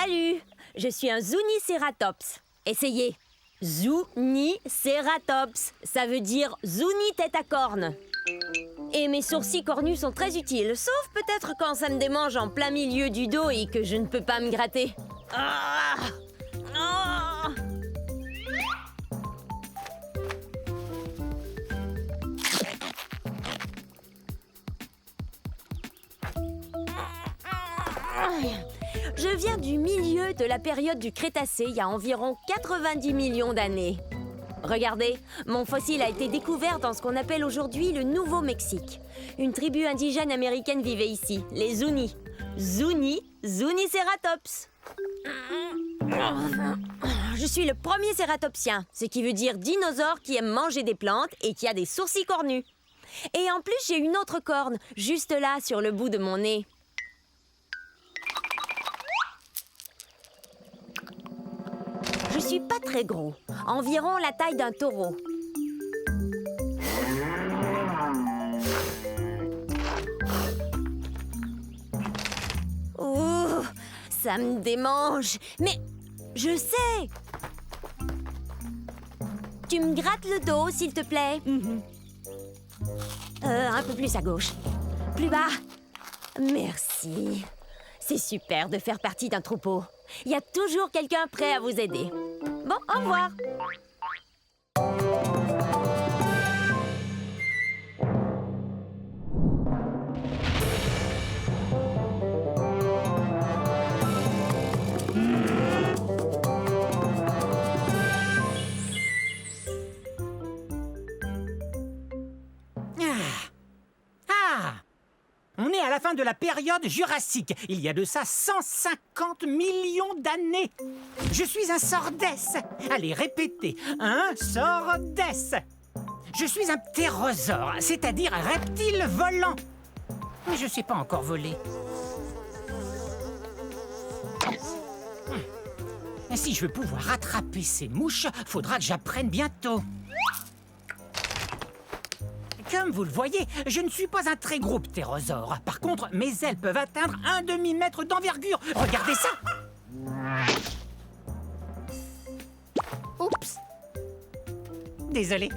Salut! Je suis un Zuniceratops. Essayez. Zuniceratops. Ça veut dire Zuni tête à cornes. Et mes sourcils cornus sont très utiles, sauf peut-être quand ça me démange en plein milieu du dos et que je ne peux pas me gratter. Ah! Ah! Je viens du milieu de la période du Crétacé, il y a environ 90 millions d'années. Regardez, mon fossile a été découvert dans ce qu'on appelle aujourd'hui le Nouveau-Mexique. Une tribu indigène américaine vivait ici, les Zuni. Zuniceratops. Je suis le premier cératopsien, ce qui veut dire dinosaure qui aime manger des plantes et qui a des sourcils cornus. Et en plus, j'ai une autre corne, juste là, sur le bout de mon nez. Je suis pas très gros, environ la taille d'un taureau. Ouh, ça me démange. Mais je sais. Tu me grattes le dos, s'il te plaît. Un peu plus à gauche. Plus bas. Merci. C'est super de faire partie d'un troupeau. Il y a toujours quelqu'un prêt à vous aider. Bon, au revoir. On est à la fin de la période jurassique. Il y a de ça 150 millions d'années. Je suis un sordès. Allez, répétez. Un sordès. Je suis un ptérosaure, c'est-à-dire un reptile volant. Mais je sais pas encore voler. Si je veux pouvoir attraper ces mouches, faudra que j'apprenne bientôt. Comme vous le voyez, je ne suis pas un très gros ptérosaure. Par contre, mes ailes peuvent atteindre un demi-mètre d'envergure. Regardez ça! Oups! Désolé.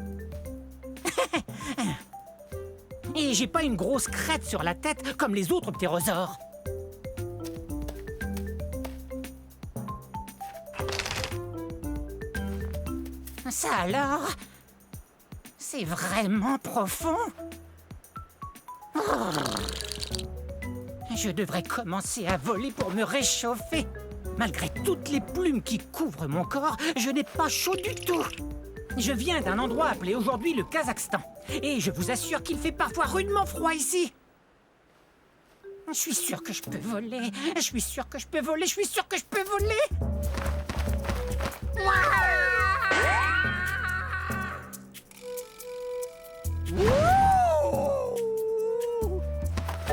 Et j'ai pas une grosse crête sur la tête comme les autres ptérosaures. Ça alors? C'est vraiment profond. Oh. Je devrais commencer à voler pour me réchauffer. Malgré toutes les plumes qui couvrent mon corps, je n'ai pas chaud du tout. Je viens d'un endroit appelé aujourd'hui le Kazakhstan. Et je vous assure qu'il fait parfois rudement froid ici. Je suis sûr que je peux voler. Je suis sûr que je peux voler. Je suis sûr que je peux voler.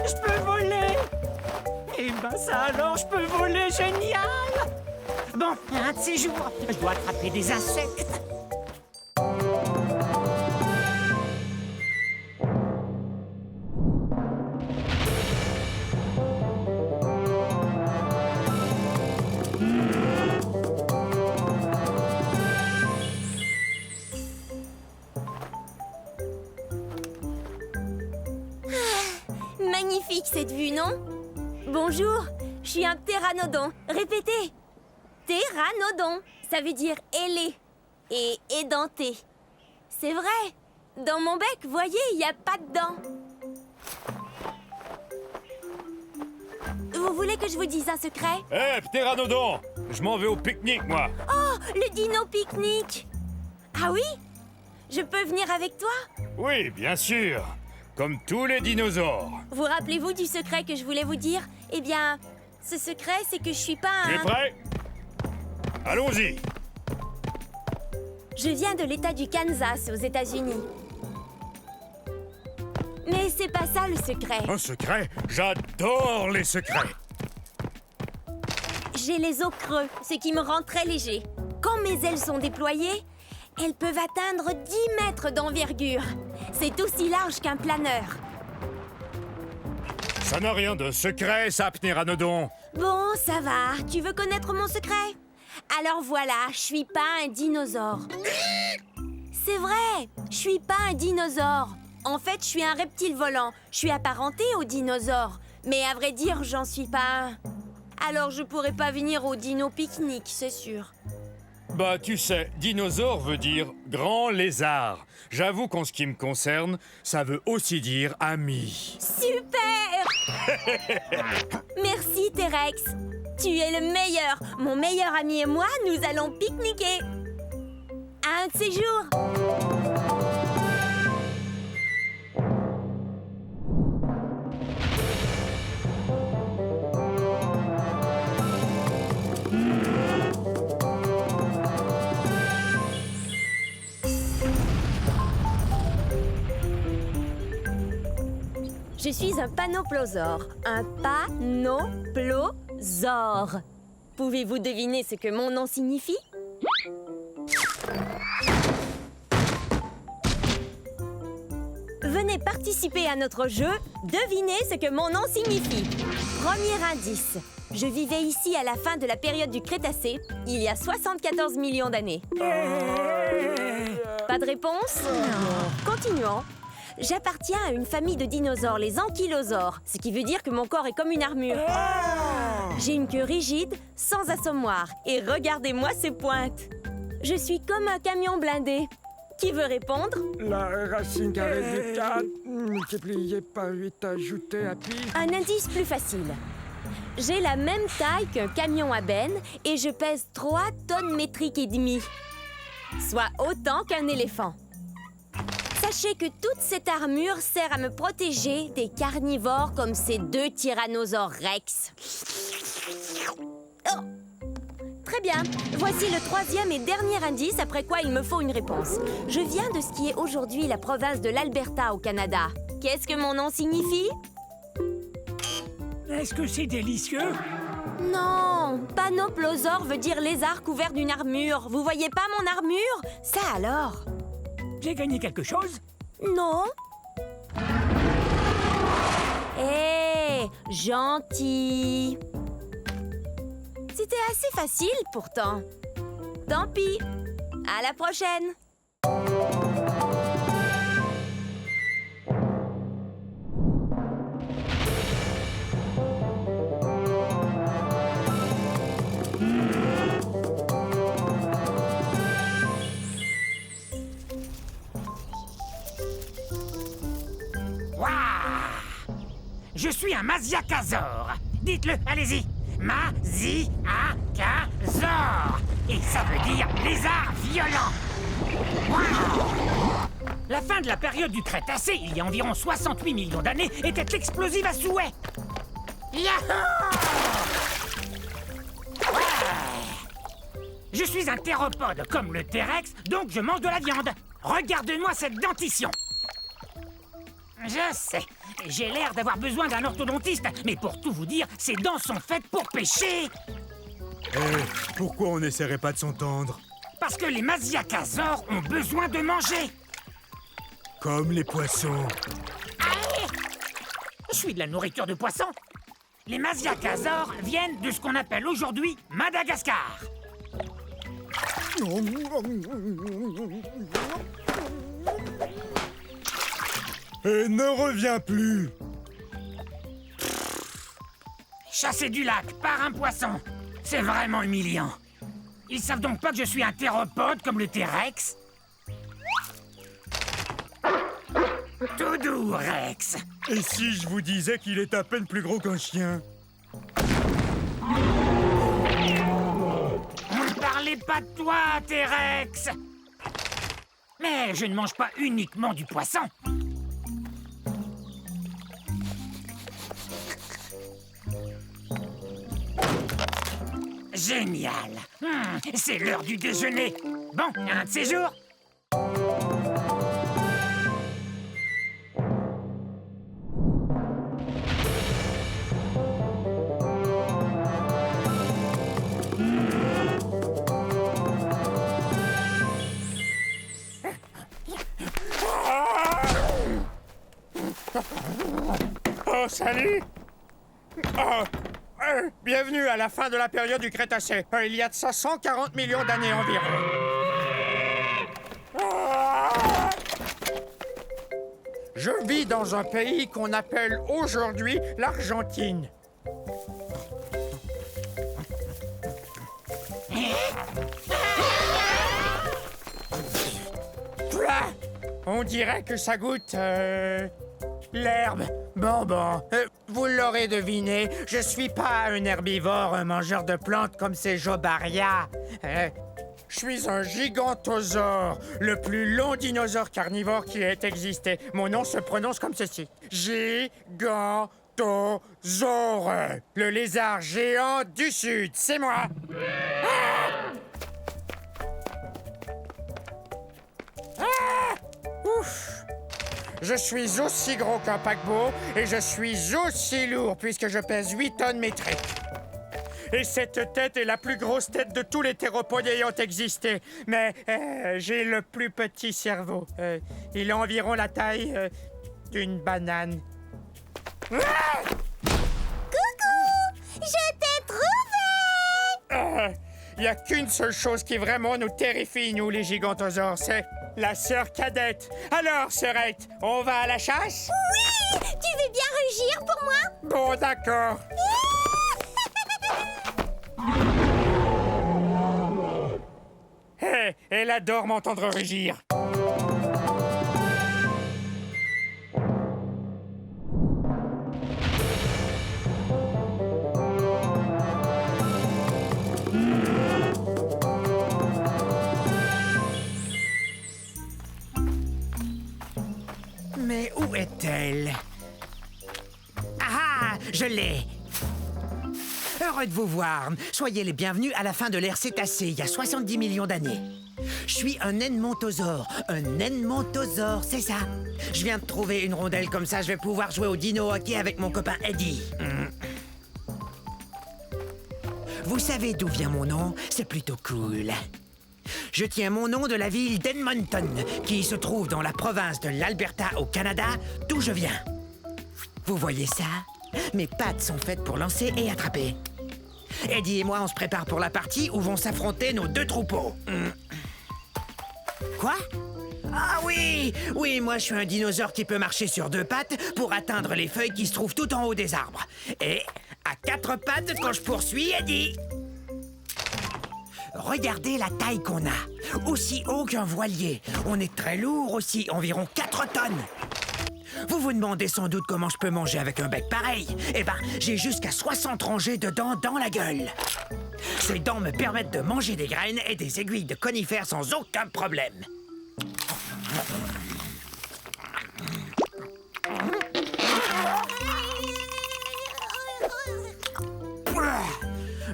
Je peux voler! Eh ben ça alors, je peux voler, génial! Bon, un de ces jours, je dois attraper des insectes. Magnifique cette vue, non? Bonjour, je suis un ptéranodon. Répétez. Ptéranodon, ça veut dire ailé et édenté. C'est vrai. Dans mon bec, voyez, il n'y a pas de dents. Vous voulez que je vous dise un secret? Hé, ptéranodon! Je m'en vais au pique-nique, moi! Oh, le dino pique-nique! Ah oui? Je peux venir avec toi? Oui, bien sûr! Comme tous les dinosaures! Vous rappelez-vous du secret que je voulais vous dire? Eh bien, ce secret, c'est que je suis pas un... Tu es prêt? Allons-y! Je viens de l'État du Kansas, aux États-Unis. Mais c'est pas ça le secret. Un secret? J'adore les secrets! J'ai les os creux, ce qui me rend très léger. Quand mes ailes sont déployées, elles peuvent atteindre 10 mètres d'envergure. C'est aussi large qu'un planeur. Ça n'a rien de secret, ça, ptéranodon! Bon, ça va. Tu veux connaître mon secret? Alors voilà, je suis pas un dinosaure. C'est vrai, je suis pas un dinosaure. En fait, je suis un reptile volant. Je suis apparenté aux dinosaures. Mais à vrai dire, j'en suis pas un. Alors je pourrais pas venir au dino pique-nique, c'est sûr. Bah, tu sais, dinosaure veut dire grand lézard. J'avoue qu'en ce qui me concerne, ça veut aussi dire ami. Super! Merci, T-Rex. Tu es le meilleur. Mon meilleur ami et moi, nous allons pique-niquer. Un de ces jours. Je suis un panoplosaure. Un panoplosaure. Pouvez-vous deviner ce que mon nom signifie? Venez participer à notre jeu. Devinez ce que mon nom signifie. Premier indice. Je vivais ici à la fin de la période du Crétacé, il y a 74 millions d'années. Pas de réponse? Non. Continuons. J'appartiens à une famille de dinosaures, les ankylosaures, ce qui veut dire que mon corps est comme une armure. J'ai une queue rigide, sans assommoir, et regardez-moi ces pointes. Je suis comme un camion blindé. Qui veut répondre? La racine carrée du 4 multiplié par 8 ajouté à pi. Un indice plus facile. J'ai la même taille qu'un camion à benne et je pèse 3 tonnes métriques et demie, soit autant qu'un éléphant. Sachez que toute cette armure sert à me protéger des carnivores comme ces 2 tyrannosaures rex. Oh! Très bien. Voici le 3e et dernier indice, après quoi il me faut une réponse. Je viens de ce qui est aujourd'hui la province de l'Alberta au Canada. Qu'est-ce que mon nom signifie? Est-ce que c'est délicieux? Non, panoplosaure veut dire lézard couvert d'une armure. Vous voyez pas mon armure? Ça alors? J'ai gagné quelque chose? Non. Hé, gentil. C'était assez facile pourtant. Tant pis. À la prochaine. Je suis un Masiakasaure. Dites-le, allez-y. Masiakasaure. Et ça veut dire lézard violent. Waouh! La fin de la période du Crétacé, il y a environ 68 millions d'années, était explosive à souhait. Yahoo! Ouais! Je suis un théropode comme le T-Rex, donc je mange de la viande. Regarde-moi cette dentition. Je sais, j'ai l'air d'avoir besoin d'un orthodontiste, mais pour tout vous dire, ces dents sont faites pour pêcher. Pourquoi on n'essaierait pas de s'entendre? Parce que les Masiakasaures ont besoin de manger. Comme les poissons. Allez! Je suis de la nourriture de poisson. Les Masiakasaures viennent de ce qu'on appelle aujourd'hui Madagascar. Et ne reviens plus. Chassé du lac par un poisson, c'est vraiment humiliant. Ils savent donc pas que je suis un théropode comme le T-Rex? Tout doux, Rex. Et si je vous disais qu'il est à peine plus gros qu'un chien? Ne parlez pas de toi, T-Rex. Mais je ne mange pas uniquement du poisson. Génial. C'est l'heure du déjeuner. Bon, un de ces jours. Oh, salut! Oh, Bienvenue à la fin de la période du Crétacé. Il y a de ça 140 millions d'années environ. Je vis dans un pays qu'on appelle aujourd'hui l'Argentine. Plah! On dirait que ça goûte... l'herbe. Bon, vous l'aurez deviné, je suis pas un herbivore, un mangeur de plantes comme ces Jobaria. Je suis un gigantosaure, le plus long dinosaure carnivore qui ait existé. Mon nom se prononce comme ceci. Gigantosaure, le lézard géant du Sud, c'est moi. Ouf! Je suis aussi gros qu'un paquebot et je suis aussi lourd puisque je pèse 8 tonnes métriques. Et cette tête est la plus grosse tête de tous les théropodes ayant existé. Mais j'ai le plus petit cerveau. Il a environ la taille d'une banane. Coucou! Je t'ai trouvé! Il n'y a qu'une seule chose qui vraiment nous terrifie, nous, les gigantosaures, c'est la sœur cadette. Alors, sœurette, on va à la chasse? Oui! Tu veux bien rugir pour moi? Bon, d'accord. Hé, elle adore m'entendre rugir. Mais où est-elle? Ah, je l'ai! Heureux de vous voir. Soyez les bienvenus à la fin de l'ère cétacée, il y a 70 millions d'années. Je suis un edmontosaure. Un edmontosaure, c'est ça. Je viens de trouver une rondelle comme ça, je vais pouvoir jouer au dino hockey avec mon copain Eddie. Vous savez d'où vient mon nom? C'est plutôt cool. Je tiens mon nom de la ville d'Edmonton, qui se trouve dans la province de l'Alberta au Canada, d'où je viens. Vous voyez ça? Mes pattes sont faites pour lancer et attraper. Eddie et moi, on se prépare pour la partie où vont s'affronter nos deux troupeaux. Quoi? Ah oui! Oui, moi je suis un dinosaure qui peut marcher sur deux pattes pour atteindre les feuilles qui se trouvent tout en haut des arbres. Et à quatre pattes quand je poursuis Eddie. Regardez la taille qu'on a. Aussi haut qu'un voilier. On est très lourd aussi, environ 4 tonnes. Vous vous demandez sans doute comment je peux manger avec un bec pareil. Eh ben, j'ai jusqu'à 60 rangées de dents dans la gueule. Ces dents me permettent de manger des graines et des aiguilles de conifères sans aucun problème.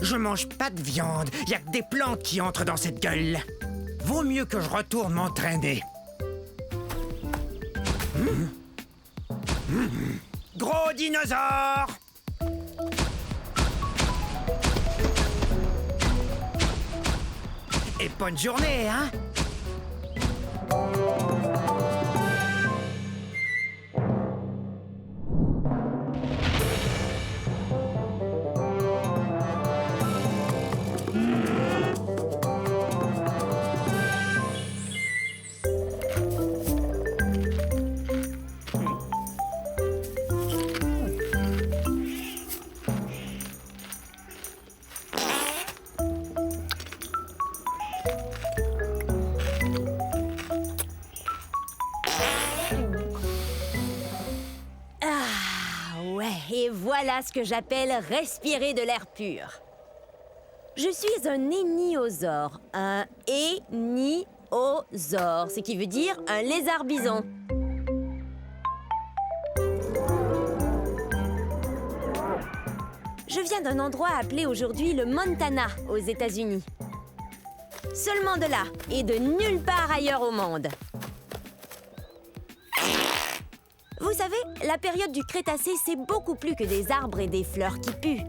Je mange pas de viande. Y a que des plantes qui entrent dans cette gueule. Vaut mieux que je retourne m'entraîner. Gros dinosaure! Et bonne journée, hein? Et voilà ce que j'appelle respirer de l'air pur. Je suis un éniosaure. Un éniosaure, ce qui veut dire un lézard bison. Je viens d'un endroit appelé aujourd'hui le Montana, aux États-Unis. Seulement de là, et de nulle part ailleurs au monde. Vous savez, la période du Crétacé, c'est beaucoup plus que des arbres et des fleurs qui puent.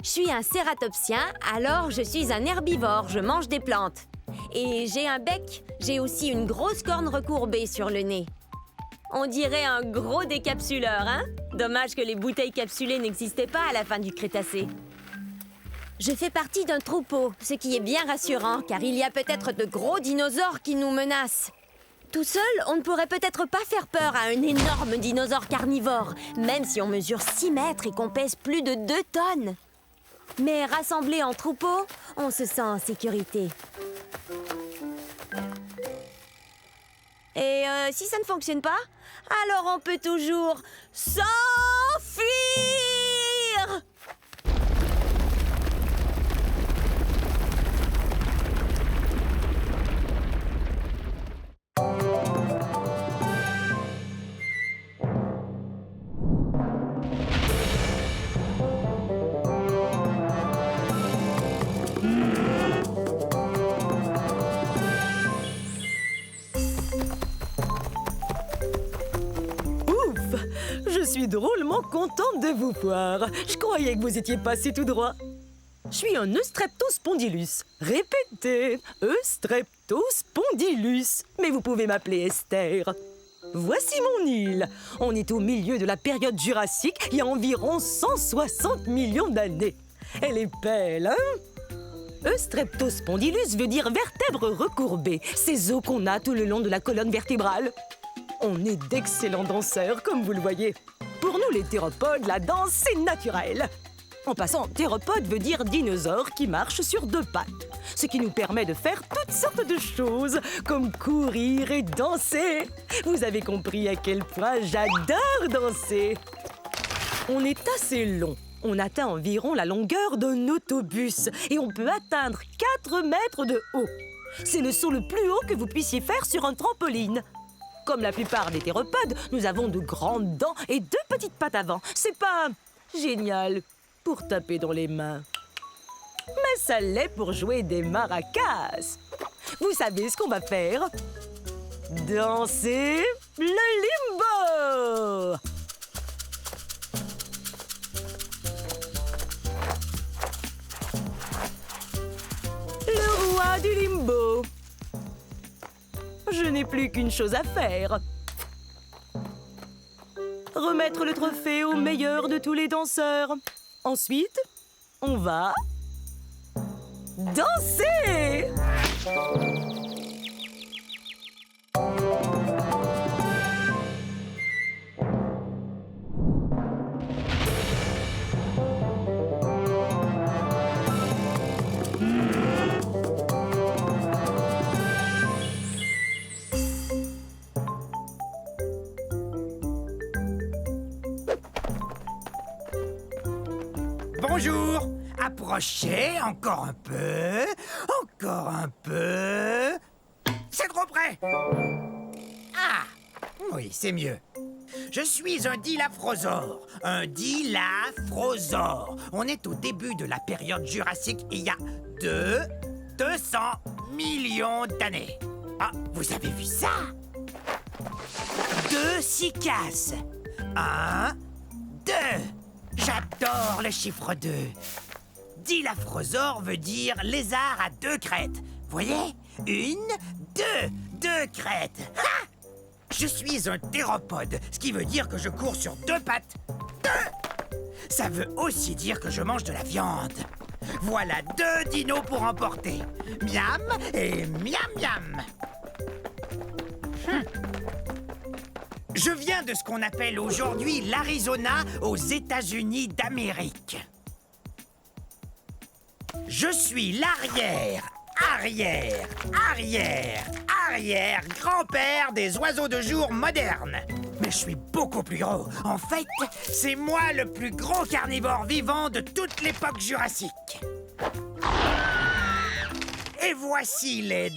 Je suis un cératopsien, alors je suis un herbivore, je mange des plantes. Et j'ai un bec, j'ai aussi une grosse corne recourbée sur le nez. On dirait un gros décapsuleur, hein? Dommage que les bouteilles capsulées n'existaient pas à la fin du Crétacé. Je fais partie d'un troupeau, ce qui est bien rassurant, car il y a peut-être de gros dinosaures qui nous menacent. Tout seul, on ne pourrait peut-être pas faire peur à un énorme dinosaure carnivore, même si on mesure 6 mètres et qu'on pèse plus de 2 tonnes. Mais rassemblés en troupeau, on se sent en sécurité. Et si ça ne fonctionne pas, alors on peut toujours s'enfuir! Je suis drôlement contente de vous voir. Je croyais que vous étiez passé tout droit. Je suis un Eustreptospondylus. Répétez, Eustreptospondylus. Mais vous pouvez m'appeler Esther. Voici mon île. On est au milieu de la période jurassique, il y a environ 160 millions d'années. Elle est belle, hein? Eustreptospondylus veut dire vertèbre recourbée. Ces os qu'on a tout le long de la colonne vertébrale. On est d'excellents danseurs, comme vous le voyez. Pour nous, les théropodes, la danse, c'est naturel. En passant, théropode veut dire dinosaure qui marche sur 2 pattes. Ce qui nous permet de faire toutes sortes de choses, comme courir et danser. Vous avez compris à quel point j'adore danser. On est assez long. On atteint environ la longueur d'un autobus et on peut atteindre 4 mètres de haut. C'est le saut le plus haut que vous puissiez faire sur un trampoline. Comme la plupart des théropodes, nous avons de grandes dents et 2 petites pattes avant. C'est pas génial pour taper dans les mains. Mais ça l'est pour jouer des maracas. Vous savez ce qu'on va faire? Danser le limbo! Le roi du limbo. Je n'ai plus qu'une chose à faire. Remettre le trophée au meilleur de tous les danseurs. Ensuite, on va danser! Bonjour. Approchez encore un peu. Encore un peu. C'est trop près. Ah, oui, c'est mieux. Je suis un dilaphrosore. Un dilaphrosore. On est au début de la période jurassique. Il y a 200 millions d'années. Ah, vous avez vu ça? 2 cycas. 1, 2. J'adore le chiffre 2. Dilaphrosore veut dire lézard à 2 crêtes. Voyez? 1, 2. 2 crêtes. Ha! Je suis un théropode, ce qui veut dire que je cours sur 2 pattes. 2! Ça veut aussi dire que je mange de la viande. Voilà 2 dinos pour emporter. Miam et miam miam. Je viens de ce qu'on appelle aujourd'hui l'Arizona aux États-Unis d'Amérique. Je suis l'arrière grand-père des oiseaux de jour modernes. Mais je suis beaucoup plus gros. En fait, c'est moi le plus gros carnivore vivant de toute l'époque jurassique. Et voici les 2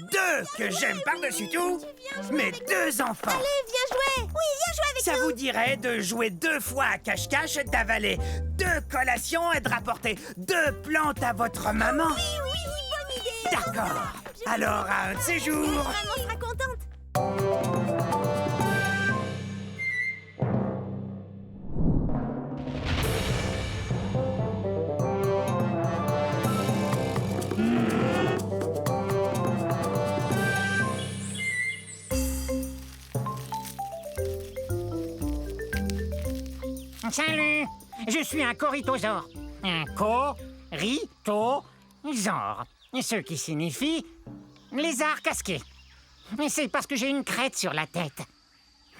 que j'aime par-dessus tout, mes 2 enfants. Allez, viens jouer! Oui, viens jouer avec Ça vous dirait de jouer 2 fois à cache-cache, d'avaler 2 collations et de rapporter 2 plantes à votre maman? Oui, bonne idée! D'accord. Alors, à un de ces jours... Maman sera contente! Salut, je suis un corythosaure. Un corythosaure, ce qui signifie lézard casqué. Mais c'est parce que j'ai une crête sur la tête.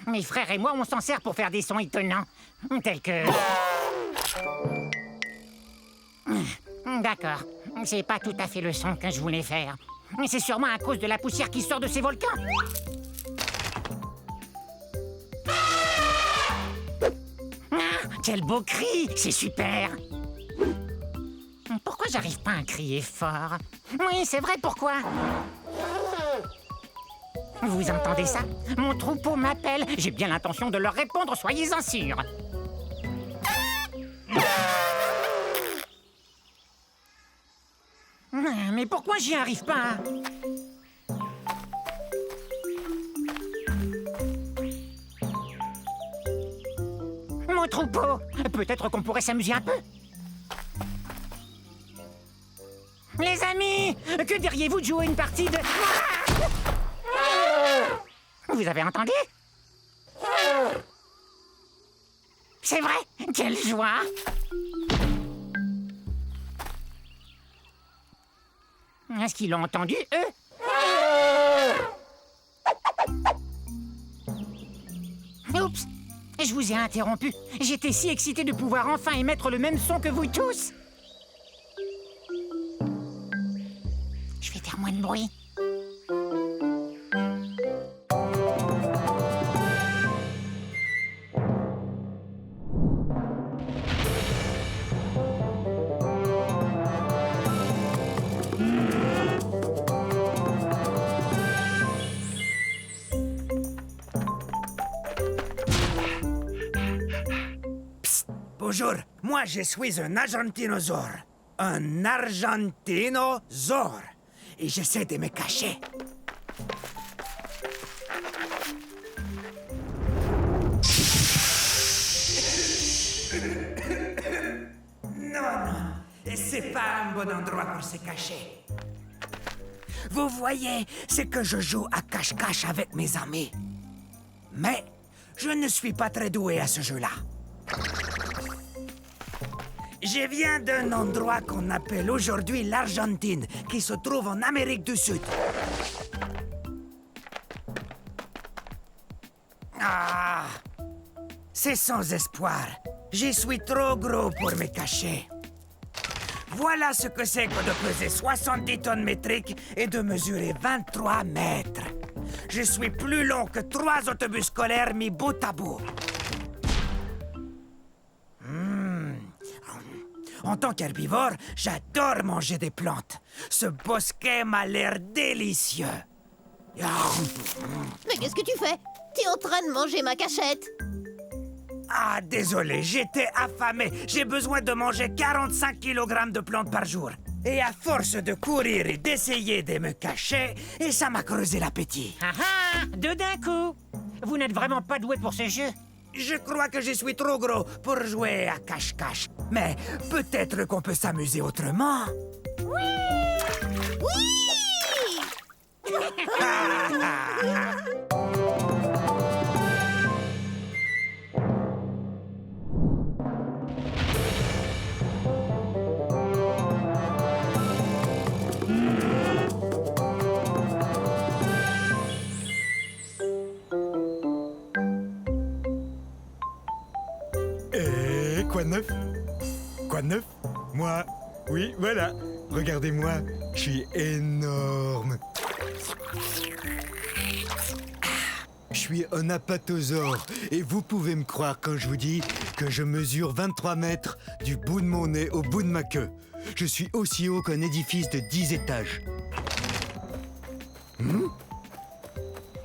Mes frères et moi, on s'en sert pour faire des sons étonnants, tels que... D'accord, c'est pas tout à fait le son que je voulais faire. C'est sûrement à cause de la poussière qui sort de ces volcans. Quel beau cri! C'est super! Pourquoi j'arrive pas à crier fort? Oui, c'est vrai, pourquoi? Vous entendez ça? Mon troupeau m'appelle. J'ai bien l'intention de leur répondre, soyez-en sûrs. Mais pourquoi j'y arrive pas? Mon troupeau! Peut-être qu'on pourrait s'amuser un peu. Les amis! Que diriez-vous de jouer une partie de... Vous avez entendu? C'est vrai? Quelle joie! Est-ce qu'ils l'ont entendu, eux? Oups! Je vous ai interrompu. J'étais si excité de pouvoir enfin émettre le même son que vous tous. Je vais faire moins de bruit. Bonjour, moi je suis un argentinosaure. Un argentinosaure. Et j'essaie de me cacher. Non, c'est pas un bon endroit pour se cacher. Vous voyez, c'est que je joue à cache-cache avec mes amis. Mais je ne suis pas très doué à ce jeu-là. Je viens d'un endroit qu'on appelle aujourd'hui l'Argentine, qui se trouve en Amérique du Sud. Ah! C'est sans espoir. Je suis trop gros pour me cacher. Voilà ce que c'est que de peser 70 tonnes métriques et de mesurer 23 mètres. Je suis plus long que 3 autobus scolaires mis bout à bout. En tant qu'herbivore, j'adore manger des plantes. Ce bosquet m'a l'air délicieux. Mais qu'est-ce que tu fais? T'es en train de manger ma cachette. Ah, désolé, j'étais affamé. J'ai besoin de manger 45 kg de plantes par jour. Et à force de courir et d'essayer de me cacher, et ça m'a creusé l'appétit. Ah ah! Deux d'un coup! Vous n'êtes vraiment pas doué pour ce jeu. Je crois que je suis trop gros pour jouer à cache-cache. Mais peut-être qu'on peut s'amuser autrement. Oui! Et quoi de neuf? Quoi de neuf? Moi? Oui, voilà. Regardez-moi, je suis énorme. Je suis un apatosaure et vous pouvez me croire quand je vous dis que je mesure 23 mètres du bout de mon nez au bout de ma queue. Je suis aussi haut qu'un édifice de 10 étages.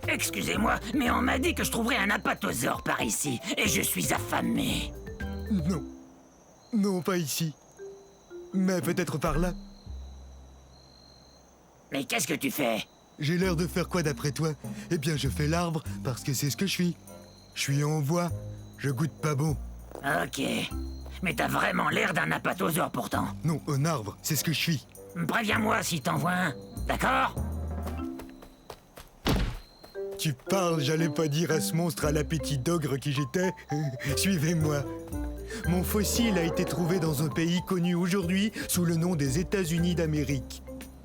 Excusez-moi, mais on m'a dit que je trouverais un apatosaure par ici, et je suis affamé. Non. Non, pas ici. Mais peut-être par là. Mais qu'est-ce que tu fais? J'ai l'air de faire quoi d'après toi? Eh bien, je fais l'arbre parce que c'est ce que je suis. Je suis en voie. Je goûte pas bon. Ok. Mais t'as vraiment l'air d'un apatosaure pourtant. Non, un arbre, c'est ce que je suis. Préviens-moi si t'en vois un, d'accord? Tu parles, j'allais pas dire à ce monstre à l'appétit d'ogre qui j'étais. Suivez-moi. Mon fossile a été trouvé dans un pays connu aujourd'hui sous le nom des États-Unis d'Amérique.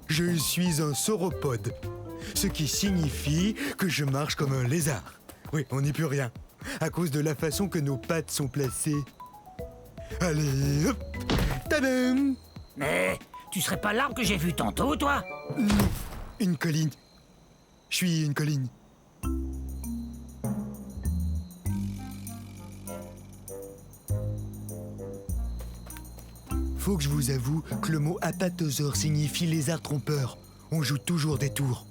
Je suis un sauropode, ce qui signifie que je marche comme un lézard. Oui, on n'y peut rien, à cause de la façon que nos pattes sont placées. Allez, hop, tadam! Mais tu serais pas l'arbre que j'ai vu tantôt, toi? Non, une colline. Je suis une colline. Faut que je vous avoue que le mot apatosaure signifie lézard trompeur. On joue toujours des tours.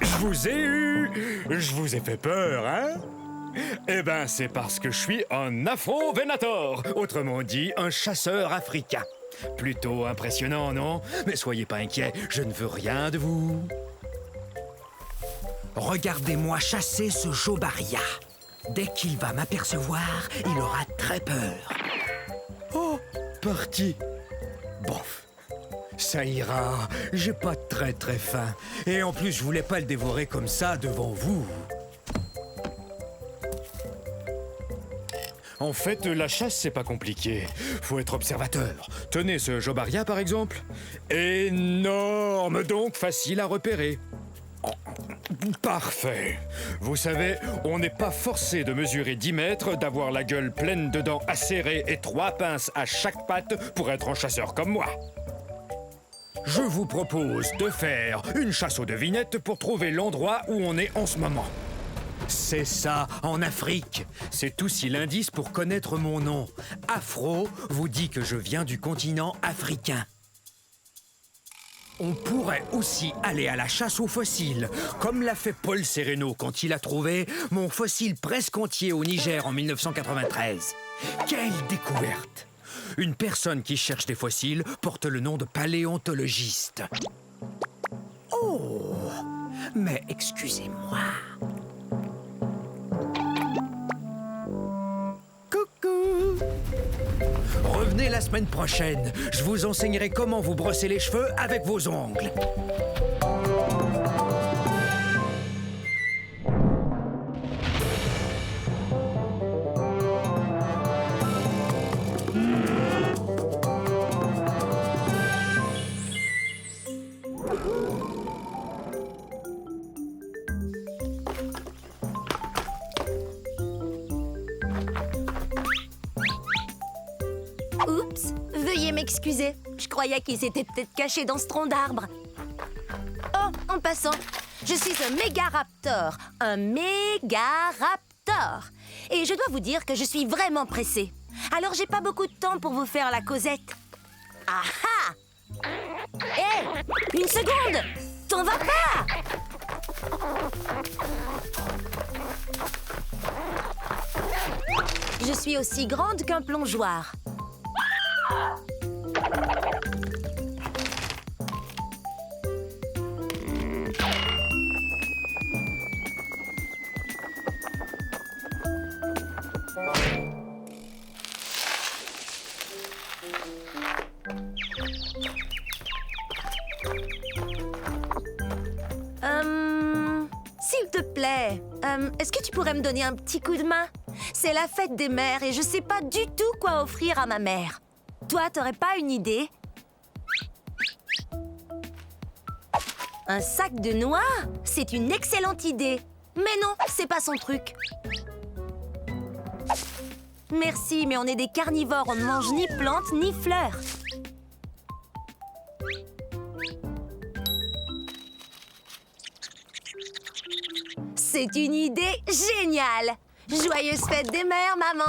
Je vous ai eu! Je vous ai fait peur, hein? Eh ben, c'est parce que je suis un Afro-Venator, autrement dit, un chasseur africain. Plutôt impressionnant, non? Mais soyez pas inquiets, je ne veux rien de vous. Regardez-moi chasser ce Jobaria. Dès qu'il va m'apercevoir, il aura très peur. Oh, parti. Bof. Ça ira, j'ai pas très faim. Et en plus, je voulais pas le dévorer comme ça devant vous. En fait, la chasse, c'est pas compliqué. Faut être observateur. Tenez ce Jobaria, par exemple. Énorme, donc facile à repérer. Oh, parfait. Vous savez, on n'est pas forcé de mesurer 10 mètres, d'avoir la gueule pleine de dents acérées et 3 pinces à chaque patte pour être un chasseur comme moi. Je vous propose de faire une chasse aux devinettes pour trouver l'endroit où on est en ce moment. C'est ça, en Afrique. C'est aussi l'indice pour connaître mon nom. Afro vous dit que je viens du continent africain. On pourrait aussi aller à la chasse aux fossiles, comme l'a fait Paul Sereno quand il a trouvé mon fossile presque entier au Niger en 1993. Quelle découverte! Une personne qui cherche des fossiles porte le nom de paléontologiste. Oh! Mais excusez-moi. Coucou! Revenez la semaine prochaine. Je vous enseignerai comment vous brosser les cheveux avec vos ongles. Oups, veuillez m'excuser. Je croyais qu'il s'était peut-être caché dans ce tronc d'arbre. Oh, en passant, je suis un mégaraptor. Un mégaraptor. Et je dois vous dire que je suis vraiment pressée. Alors j'ai pas beaucoup de temps pour vous faire la causette. Ah ah! Hé! Une seconde! T'en vas pas! Je suis aussi grande qu'un plongeoir. S'il te plaît, est-ce que tu pourrais me donner un petit coup de main? C'est la fête des mères et je sais pas du tout quoi offrir à ma mère. Toi, t'aurais pas une idée? Un sac de noix? C'est une excellente idée. Mais non, c'est pas son truc. Merci, mais on est des carnivores, on ne mange ni plantes ni fleurs. C'est une idée géniale! Joyeuse fête des mères, maman!